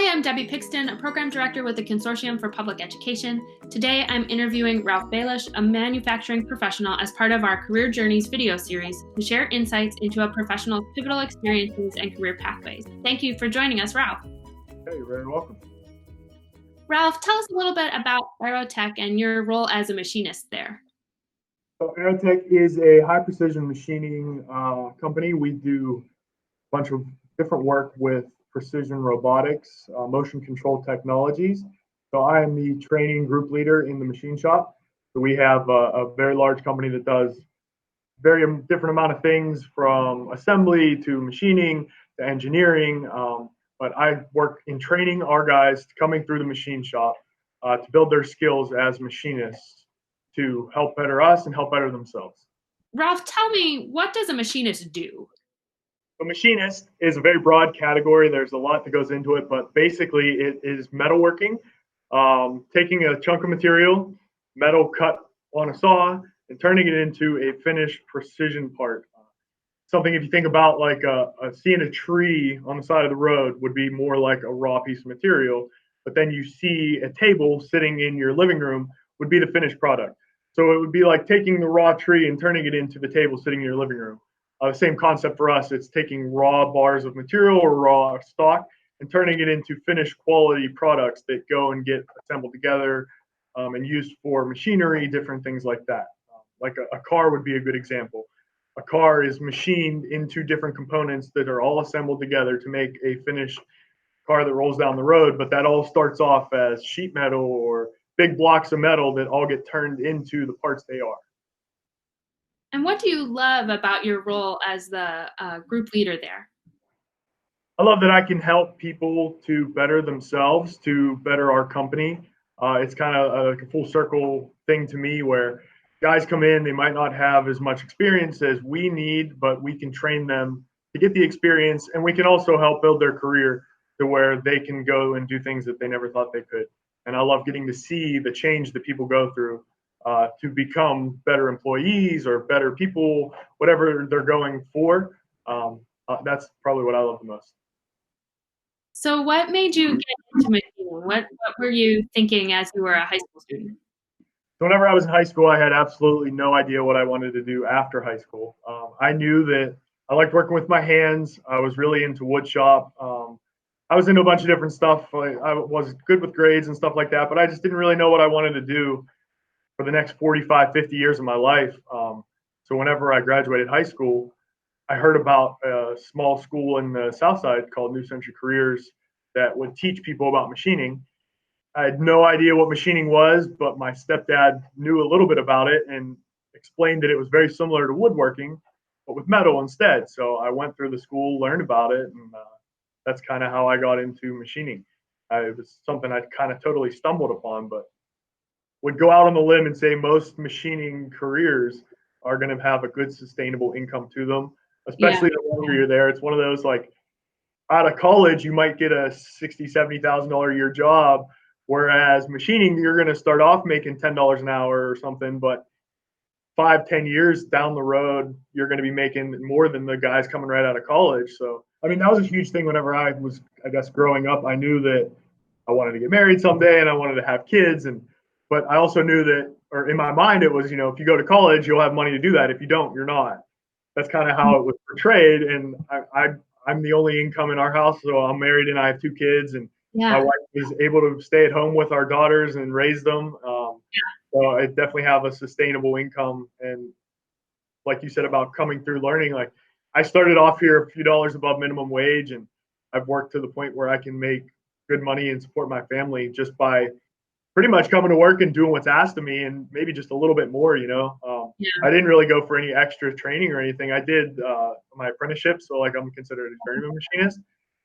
Hi, I'm Debbie Pixton, a program director with the Consortium for Public Education. Today, I'm interviewing Ralph Balash, a manufacturing professional, as part of our Career Journeys video series to share insights into a professional's pivotal experiences and career pathways. Thank you for joining us, Ralph. Hey, you're very welcome. Ralph, tell us a little bit about Aerotech and your role as a machinist there. So Aerotech is a high precision machining company. We do a bunch of different work with precision robotics, motion control technologies. So I am the training group leader in the machine shop. So we have a very large company that does very different amount of things, from assembly to machining to engineering. But I work in training our guys coming through the machine shop to build their skills as machinists to help better us and help better themselves. Ralph, tell me, what does a machinist do? A machinist is a very broad category. There's a lot that goes into it, but basically it is metalworking, taking a chunk of material, metal cut on a saw, and turning it into a finished precision part. Something, if you think about like seeing a tree on the side of the road, would be more like a raw piece of material, but then you see a table sitting in your living room would be the finished product. So it would be like taking the raw tree and turning it into the table sitting in your living room. Same concept for us. It's taking raw bars of material or raw stock and turning it into finished quality products that go and get assembled together and used for machinery, different things like that. Like a car would be a good example. A car is machined into different components that are all assembled together to make a finished car that rolls down the road, but that all starts off as sheet metal or big blocks of metal that all get turned into the parts they are. And what do you love about your role as the group leader there? I love that I can help people to better themselves, to better our company. It's kind of like a full circle thing to me where guys come in, they might not have as much experience as we need, but we can train them to get the experience, and we can also help build their career to where they can go and do things that they never thought they could. And I love getting to see the change that people go through to become better employees or better people, whatever they're going for. That's probably what I love the most. So what made you get into machining? What were you thinking as you were a high school student? So whenever I was in high school, I had absolutely no idea what I wanted to do after high school. I knew that I liked working with my hands. I was really into wood shop. I was into a bunch of different stuff. I was good with grades and stuff like that, but I just didn't really know what I wanted to do for the next 45, 50 years of my life. So whenever I graduated high school, I heard about a small school in the South Side called New Century Careers that would teach people about machining. I had no idea what machining was, but my stepdad knew a little bit about it and explained that it was very similar to woodworking, but with metal instead. So I went through the school, learned about it, and that's kind of how I got into machining. It was something I kind of totally stumbled upon, but would go out on the limb and say most machining careers are going to have a good sustainable income to them, Yeah. especially the longer you're there. It's one of those like out of college, you might get a $60,000, $70,000 a year job, whereas machining, you're going to start off making $10 an hour or something, but 5, 10 years down the road, you're going to be making more than the guys coming right out of college. So, I mean, that was a huge thing whenever I was, I guess, growing up. I knew that I wanted to get married someday and I wanted to have kids. But I also knew that, or in my mind, it was, if you go to college, you'll have money to do that. If you don't, you're not. That's kind of how it was portrayed. And I'm the only income in our house, so I'm married and I have 2 kids, and my Yeah. wife is able to stay at home with our daughters and raise them. So I definitely have a sustainable income. And like you said about coming through learning, like I started off here a few dollars above minimum wage, and I've worked to the point where I can make good money and support my family just by pretty much coming to work and doing what's asked of me, and maybe just a little bit more. Yeah. I didn't really go for any extra training or anything. I did my apprenticeship, so like I'm considered a journeyman machinist.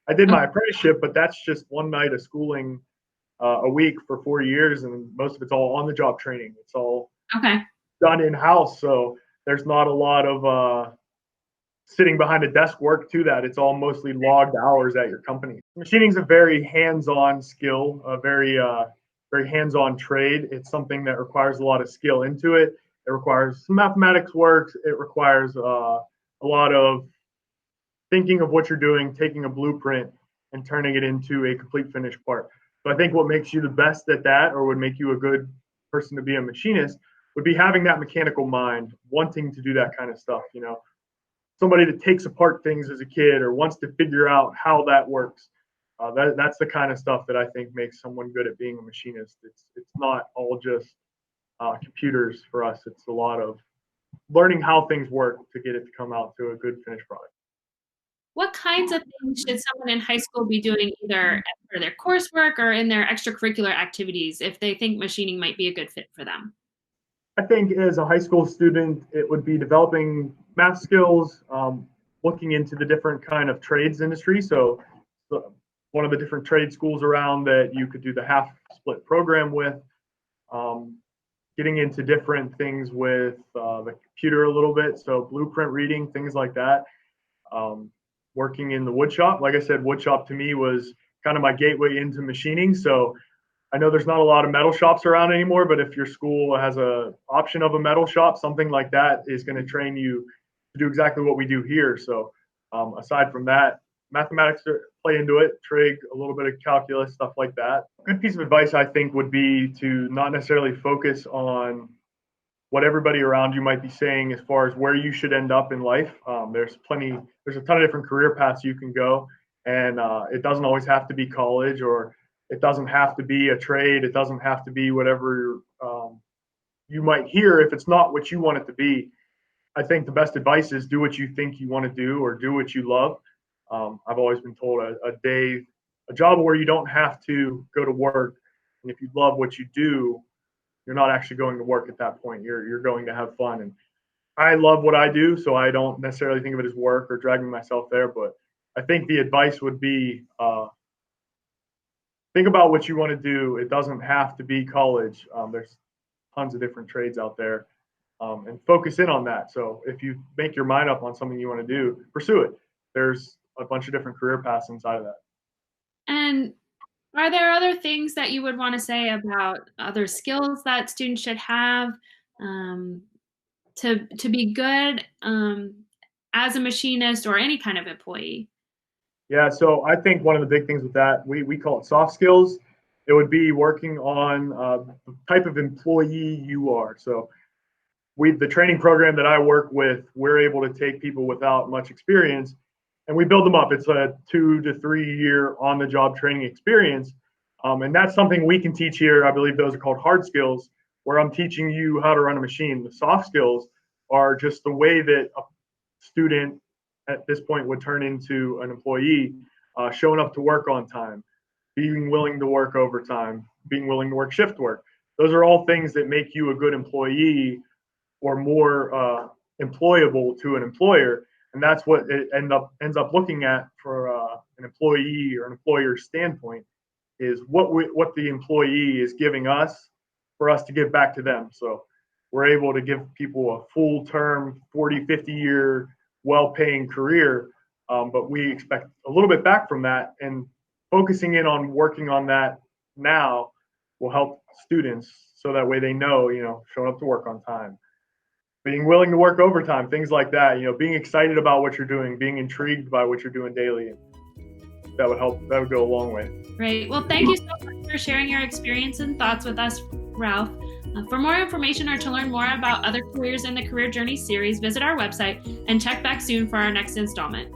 I did my apprenticeship, but that's just one night of schooling a week for 4 years, and most of it's all on the job training. It's all Okay. done in house, so there's not a lot of sitting behind a desk work to that. It's all mostly logged hours at your company. Machining is a very hands-on skill, a very hands-on trade. It's something that requires a lot of skill into it. It requires some mathematics work. It requires a lot of thinking of what you're doing, taking a blueprint, and turning it into a complete finished part. So I think what makes you the best at that, or would make you a good person to be a machinist, would be having that mechanical mind, wanting to do that kind of stuff. Somebody that takes apart things as a kid or wants to figure out how that works. That's the kind of stuff that I think makes someone good at being a machinist. It's not all just computers for us. It's a lot of learning how things work to get it to come out to a good finished product. What kinds of things should someone in high school be doing either for their coursework or in their extracurricular activities if they think machining might be a good fit for them? I think as a high school student, it would be developing math skills, looking into the different kind of trades industry. So one of the different trade schools around that you could do the half split program with, um, getting into different things with the computer a little bit. So blueprint reading, things like that. Um, Working in the wood shop. Like I said, wood shop to me was kind of my gateway into machining. So I know there's not a lot of metal shops around anymore, but if your school has a option of a metal shop, something like that is going to train you to do exactly what we do here. So aside from that, mathematics play into it, trig, a little bit of calculus, stuff like that. A good piece of advice I think would be to not necessarily focus on what everybody around you might be saying as far as where you should end up in life. There's a ton of different career paths you can go, and it doesn't always have to be college, or it doesn't have to be a trade. It doesn't have to be whatever you might hear if it's not what you want it to be. I think the best advice is do what you think you want to do, or do what you love. I've always been told a job where you don't have to go to work, and if you love what you do, you're not actually going to work at that point. You're going to have fun. And I love what I do, so I don't necessarily think of it as work or dragging myself there. But I think the advice would be think about what you want to do. It doesn't have to be college. There's tons of different trades out there, and focus in on that. So if you make your mind up on something you want to do, pursue it. There's a bunch of different career paths inside of that. And are there other things that you would want to say about other skills that students should have um, to be good as a machinist or any kind of employee? Yeah, so I think one of the big things with that, we call it soft skills. It would be working on the type of employee you are. So the training program that I work with, we're able to take people without much experience and we build them up. It's a 2 to 3 year on the job training experience. And that's something we can teach here. I believe those are called hard skills, where I'm teaching you how to run a machine. The soft skills are just the way that a student at this point would turn into an employee, showing up to work on time, being willing to work overtime, being willing to work shift work. Those are all things that make you a good employee or more employable to an employer. And that's what it ends up looking at for an employee or an employer standpoint, is what the employee is giving us for us to give back to them. So we're able to give people a full term 40, 50 year well-paying career, but we expect a little bit back from that, and focusing in on working on that now will help students so that way they know, showing up to work on time, being willing to work overtime, things like that, being excited about what you're doing, being intrigued by what you're doing daily. That would help. That would go a long way. Great. Well, thank you so much for sharing your experience and thoughts with us, Ralph. For more information or to learn more about other careers in the Career Journey series, visit our website and check back soon for our next installment.